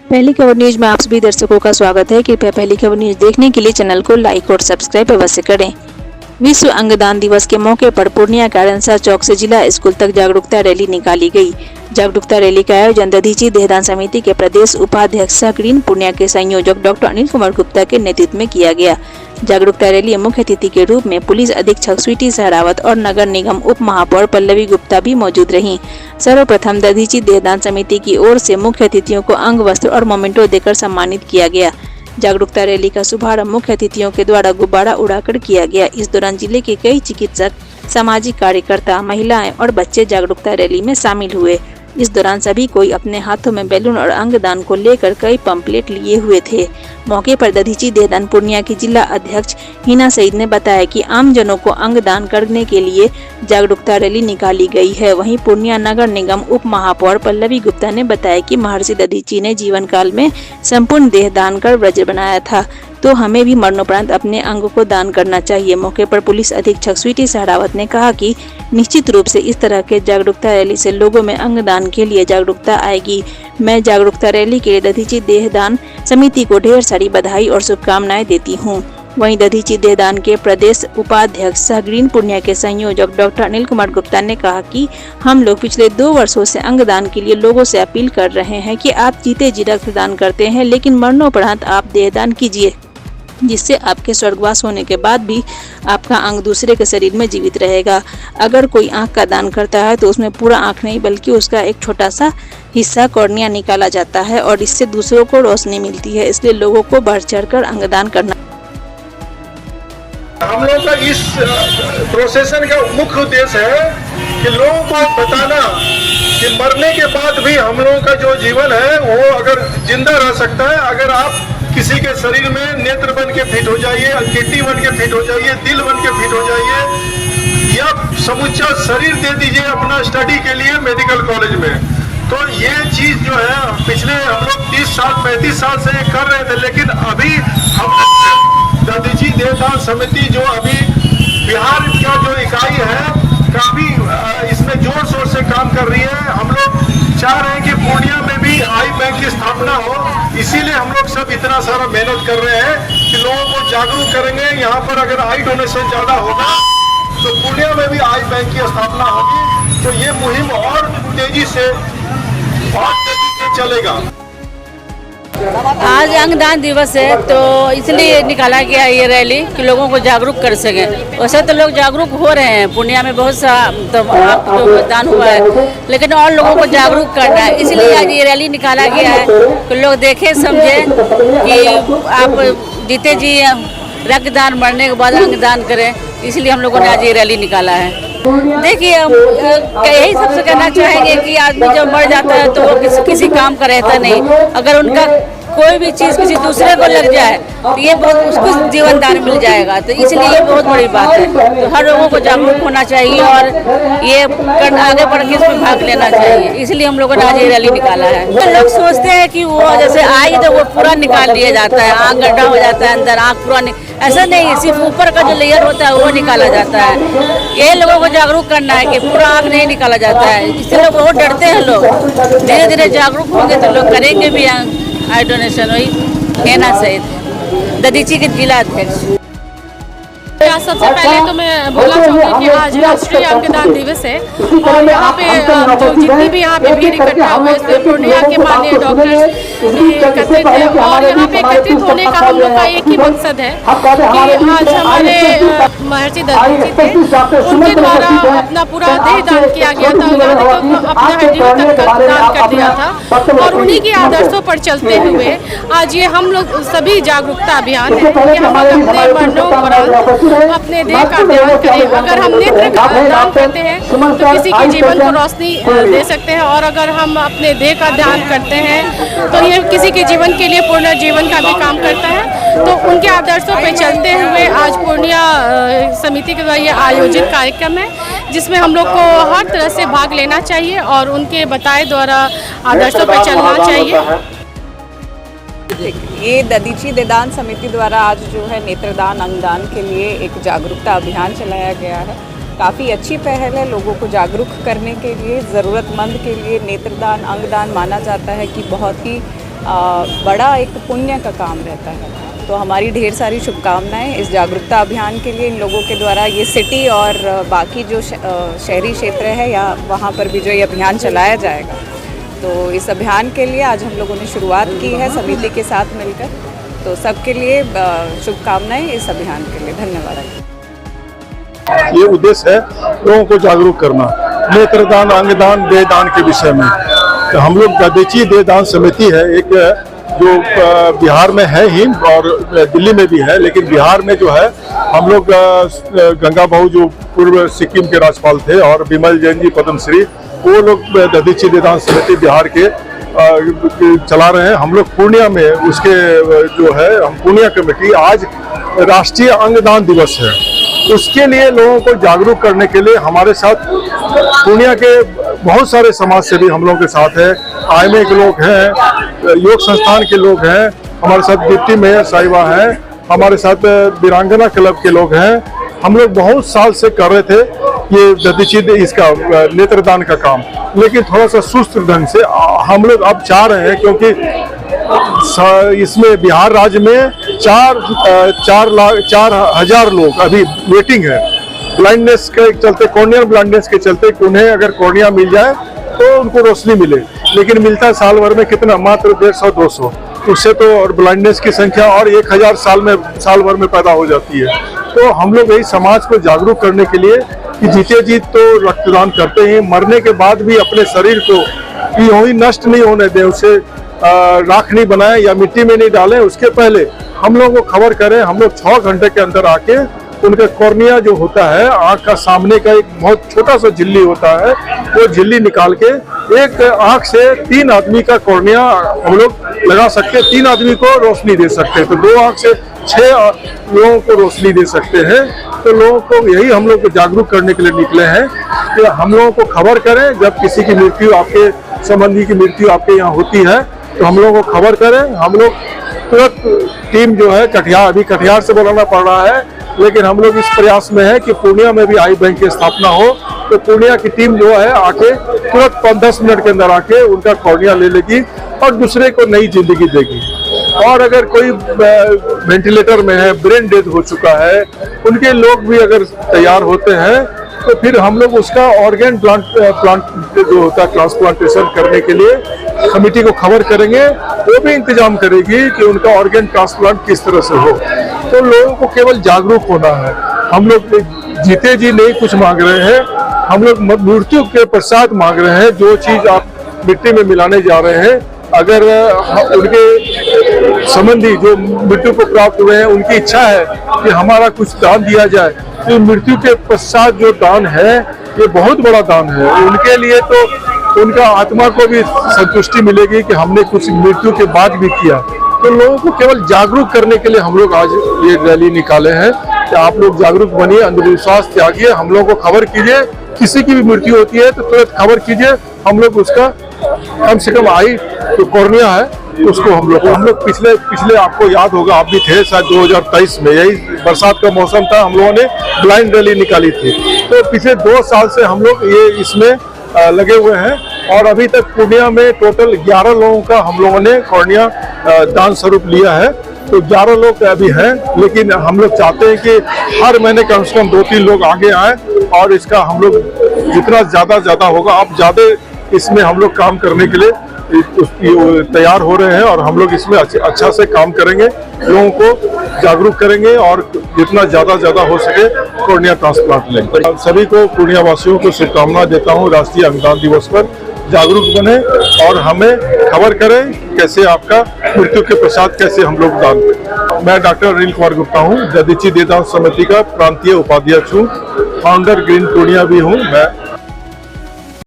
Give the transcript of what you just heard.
पहली खबर न्यूज में आप सभी दर्शकों का स्वागत है। कृपया पहली खबर न्यूज देखने के लिए चैनल को लाइक और सब्सक्राइब अवश्य करें। विश्व अंगदान दिवस के मौके पर पूर्णिया के आरंसा चौक से जिला स्कूल तक जागरूकता रैली निकाली गई। जागरूकता रैली का आयोजन दधीची देहदान समिति के प्रदेश उपाध्यक्ष ग्रीन पूर्णिया के संयोजक डॉक्टर अनिल कुमार गुप्ता के नेतृत्व में किया गया। जागरूकता रैली में मुख्य अतिथि के रूप में पुलिस अधीक्षक स्वीटी सहरावत और नगर निगम उप महापौर पल्लवी गुप्ता भी मौजूद रहीं। सर्वप्रथम दधीची देहदान समिति की ओर से मुख्य अतिथियों को अंग वस्त्र और मोमेंटो देकर सम्मानित किया गया। जागरूकता रैली का शुभारंभ मुख्य अतिथियों के द्वारा गुब्बारा उड़ाकर किया गया। इस दौरान जिले के कई चिकित्सक, सामाजिक कार्यकर्ता, महिलाएं और बच्चे जागरूकता रैली में शामिल हुए। इस दौरान सभी कोई अपने हाथों में बैलून और अंगदान को लेकर कई पंपलेट लिए हुए थे। मौके पर दधीची देहदान पूर्णिया की जिला अध्यक्ष हिना सईद ने बताया कि आम जनों को अंगदान करने के लिए जागरूकता रैली निकाली गई है। वहीं पूर्णिया नगर निगम उप महापौर पल्लवी गुप्ता ने बताया कि महर्षि दधीची ने जीवन काल में संपूर्ण देह दान कर व्रज बनाया था, तो हमें भी मरणोपरांत अपने अंग को दान करना चाहिए। मौके पर पुलिस अधीक्षक स्वीटी सहरावत ने कहा कि निश्चित रूप से इस तरह के जागरूकता रैली से लोगों में अंगदान के लिए जागरूकता आएगी। मैं जागरूकता रैली के लिए दधीची देहदान समिति को ढेर सारी बधाई और शुभकामनाएं देती हूं। वहीं दधीची देहदान के प्रदेश उपाध्यक्ष सह ग्रीन पूर्णिया के संयोजक डॉक्टर अनिल कुमार गुप्ता ने कहा कि हम लोग पिछले 2 वर्षों से अंगदान के लिए लोगों से अपील कर रहे हैं कि आप जीते जी रक्तदान करते हैं, लेकिन मरणोपरांत आप देहदान कीजिए, जिससे आपके स्वर्गवास होने के बाद भी आपका अंग दूसरे के शरीर में जीवित रहेगा। अगर कोई आंख का दान करता है तो उसमें पूरा आंख नहीं बल्कि उसका एक छोटा सा हिस्सा कॉर्निया निकाला जाता है और इससे दूसरों को रोशनी मिलती है। इसलिए लोगों को बढ़ चढ़कर अंगदान करना। हम लोग का इस प्रोसेसन का मुख्य उद्देश्य है कि लोगों को बताना कि मरने के बाद भी हम लोगों का जो जीवन है वो अगर जिंदा रह सकता है। अगर आप किसी के शरीर में नेत्र बन के फिट हो जाइए, किडनी बन के फिट हो जाइए, दिल बन के फिट हो जाइए, या समूचा शरीर दे दीजिए अपना स्टडी के लिए मेडिकल कॉलेज में, तो ये चीज जो है पिछले हम लोग 30 साल 35 साल से कर रहे थे। लेकिन अभी हम दधीची देहदान समिति जो अभी बिहार का जो इकाई है काफी इसमें जोर शोर से काम कर रही है। हम लोग चाह रहे हैं कि पूर्णिया में भी आई बैंक की स्थापना हो, इसीलिए हम लोग सब इतना सारा मेहनत कर रहे हैं कि लोगों को जागरूक करेंगे। यहाँ पर अगर आई डोनेशन ज्यादा होगा तो पूर्णिया में भी आई बैंक की स्थापना होगी, तो ये मुहिम और तेजी से चलेगा। आज अंगदान दिवस है तो इसलिए निकाला गया ये रैली कि लोगों को जागरूक कर सकें। वैसे तो लोग जागरूक हो रहे हैं, पूर्णिया में बहुत सा तो दान हुआ है, लेकिन और लोगों को जागरूक करना है, इसलिए आज ये रैली निकाला गया है कि लोग देखें समझें कि आप जीते जी रक्तदान, मरने के बाद अंगदान करें। इसलिए हम लोगों ने आज ये रैली निकाला है। देखिए हम यही सबसे कहना चाहेंगे कि आदमी जब मर जाता है तो वो किसी काम का रहता नहीं। अगर उनका कोई भी चीज़ किसी दूसरे को लग जाए तो ये बहुत उसको जीवन दान मिल जाएगा, तो इसलिए ये बहुत बड़ी बात है। तो हर लोगों को जागरूक होना चाहिए और ये आगे बढ़ के इसमें भाग लेना चाहिए। इसलिए हम लोगों ने आज ये रैली निकाला है। तो लोग सोचते हैं कि वो जैसे आई तो वो पूरा निकाल लिया जाता है, आँख गड्ढा हो जाता है अंदर, आँख पूरा ऐसा नहीं, सिर्फ ऊपर का जो लेयर होता है वो निकाला जाता है। ये लोगों को जागरूक करना है कि पूरा आँख नहीं निकाला जाता है, इससे लोग बहुत डरते हैं। लोग धीरे धीरे जागरूक होंगे तो लोग करेंगे भी आई डोनेशन। वही हिना सईद, दधीची के जिला अध्यक्ष। सबसे पहले तो मैं बोलना चाहूँगी कि आज राष्ट्रीय अंगदान दिवस है और यहाँ पे जो जितनी भी यहाँ पे भीड़ इकट्ठा हुए इसमें पूर्णिया के माननीय डॉक्टर्स भी एकत्रित है। और यहाँ पे एकत्रित होने का हम लोग का एक ही मकसद है कि आज हमारे महर्षि दधीची थे, उनके द्वारा अपना पूरा देह दान किया गया था, अपना हड्डियों तक दान कर दिया था, और उन्हीं के आदर्शों पर चलते हुए आज ये हम लोग सभी जागरूकता अभियान है कि हम अपने मरणोपरांत अपने देह का ध्यान करें। अगर हम नेत्र दान करते हैं तो किसी के जीवन को रोशनी दे सकते हैं, और अगर हम अपने देह का ध्यान करते हैं तो ये किसी के जीवन के लिए पूर्ण जीवन का भी काम करता है। तो उनके आदर्शों पर चलते हुए आज पूर्णिया समिति के द्वारा ये आयोजित कार्यक्रम है, जिसमें हम लोग को हर तरह से भाग लेना चाहिए और उनके बताए द्वारा आदर्शों पर चलना चाहिए। ये दधीची देहदान समिति द्वारा आज जो है नेत्रदान अंगदान के लिए एक जागरूकता अभियान चलाया गया है। काफ़ी अच्छी पहल है, लोगों को जागरूक करने के लिए, ज़रूरतमंद के लिए नेत्रदान अंगदान माना जाता है कि बहुत ही बड़ा एक पुण्य का काम रहता है। तो हमारी ढेर सारी शुभकामनाएं इस जागरूकता अभियान के लिए। इन लोगों के द्वारा ये सिटी और बाकी जो शहरी क्षेत्र है या वहाँ पर भी जो ये अभियान चलाया जाएगा, तो इस अभियान के लिए आज हम लोगों ने शुरुआत की है समिति के साथ मिलकर। तो सबके लिए शुभकामनाएं इस अभियान के लिए। धन्यवाद। ये उद्देश्य है लोगों को जागरूक करना नेत्रदान, अंगदान, देहदान के विषय में। तो हम लोग दधीची देहदान समिति है एक, जो बिहार में है ही और दिल्ली में भी है, लेकिन बिहार में जो है हम लोग गंगा बहू जो पूर्व सिक्किम के राज्यपाल थे और विमल जैन जी पद्मश्री, वो लोग दधीची देहदान समिति बिहार के चला रहे हैं। हम लोग पूर्णिया में उसके जो है, हम पूर्णिया कमेटी, आज राष्ट्रीय अंगदान दिवस है, उसके लिए लोगों को जागरूक करने के लिए हमारे साथ पूर्णिया के बहुत सारे समाज सेवी हम लोगों के साथ है। IMA के लोग हैं, योग संस्थान के लोग हैं, हमारे साथ डिप्टी मेयर साहिबा हैं, हमारे साथ वीरांगना क्लब के लोग हैं। हम लोग बहुत साल से कर रहे थे ये दधीची इसका नेत्रदान का काम, लेकिन थोड़ा सा सुस्त ढंग से हम लोग अब चाह रहे हैं, क्योंकि इसमें बिहार राज्य में 4,000 लोग अभी वेटिंग है ब्लाइंडनेस के चलते, कॉर्नियल ब्लाइंडनेस के चलते। उन्हें अगर कॉर्निया मिल जाए तो उनको रोशनी मिले, लेकिन मिलता है साल भर में कितना, मात्र 150-200। उससे तो और ब्लाइंडनेस की संख्या और 1000 साल भर में पैदा हो जाती है। तो हम लोग यही समाज को जागरूक करने के लिए कि जीते जी तो रक्तदान करते हैं, मरने के बाद भी अपने शरीर को यूं ही नष्ट नहीं होने दें, उसे राख नहीं बनाएं या मिट्टी में नहीं डालें। उसके पहले हम लोगों को खबर करें। हम लोग 6 घंटे के अंदर आके उनका कॉर्निया जो होता है, आँख का सामने का एक बहुत छोटा सा झिल्ली होता है, वो झिल्ली निकाल के एक आँख से 3 आदमी का कॉर्निया हम लोग लगा सकते हैं, 3 आदमी को रोशनी दे सकते हैं। तो 2 आँख से 6 लोगों को रोशनी दे सकते हैं। तो लोगों को यही हम लोग जागरूक करने के लिए निकले हैं कि हम लोगों को खबर करें। जब किसी की मृत्यु, आपके संबंधी की मृत्यु आपके यहाँ होती है, तो हम लोगों को खबर करें। हम लोग तुरंत टीम जो है कटिहार, अभी कटिहार से बुलाना पड़ रहा है, लेकिन हम लोग इस प्रयास में है कि पूर्णिया में भी आई बैंक की स्थापना हो। तो पूर्णिया की टीम जो है आके तुरंत 5-10 मिनट के अंदर आके उनका कॉर्निया ले लेगी और दूसरे को नई जिंदगी देगी। और अगर कोई वेंटिलेटर में है, ब्रेन डेथ हो चुका है, उनके लोग भी अगर तैयार होते हैं, तो फिर हम लोग उसका ऑर्गन प्लांट जो होता है ट्रांसप्लांटेशन करने के लिए कमेटी को खबर करेंगे। वो भी इंतजाम करेगी कि उनका ऑर्गन ट्रांसप्लांट किस तरह से हो। तो लोगों को केवल जागरूक होना है। हम लोग जीते जी नहीं कुछ मांग रहे हैं, हम लोग मृत्यु के पश्चात मांग रहे हैं। जो चीज आप मिट्टी में मिलाने जा रहे हैं, अगर उनके संबंधी जो मृत्यु को प्राप्त हुए हैं, उनकी इच्छा है कि हमारा कुछ दान दिया जाए, तो मृत्यु के पश्चात जो दान है, ये बहुत बड़ा दान है। उनके लिए तो उनका आत्मा को भी संतुष्टि मिलेगी कि हमने कुछ मृत्यु के बाद भी किया। तो लोगों को केवल जागरूक करने के लिए हम लोग आज ये रैली निकाले हैं कि आप लोग जागरूक बनिए, अंधविश्वास त्यागिए, हम लोगों को खबर कीजिए। किसी की भी मृत्यु होती है तो तुरंत खबर कीजिए। हम लोग उसका कम से कम आई जो कॉर्निया है उसको हम लोग पिछले आपको याद होगा, आप भी थे शायद 2023 में, यही बरसात का मौसम था, हम लोगों ने ब्लाइंड रैली निकाली थी। तो पिछले 2 साल से हम लोग ये इसमें लगे हुए हैं और अभी तक पूर्णिया में टोटल 11 लोगों का हम लोगों ने कॉर्निया दान स्वरूप लिया है। तो 11 लोग अभी हैं, लेकिन हम लोग चाहते हैं कि हर महीने कम से कम 2-3 लोग आगे आए और इसका हम लोग जितना ज़्यादा होगा, आप ज़्यादा इसमें हम लोग काम करने के लिए तैयार हो रहे हैं और हम लोग इसमें अच्छा से काम करेंगे, लोगों को जागरूक करेंगे और जितना ज़्यादा हो सके कॉर्निया ट्रांसप्लांट लें। सभी को पूर्णिया वासियों को शुभकामना देता हूँ राष्ट्रीय अंगदान दिवस पर। जागरूक बने और हमें खबर करें कैसे आपका मृत्यु के पश्चात कैसे हम लोग दान करें। मैं डॉक्टर अनिल कुमार गुप्ता हूँ, दधीची देहदान समिति का प्रांतीय उपाध्यक्ष हूँ, फाउंडर ग्रीन पूर्णिया भी हूँ मैं।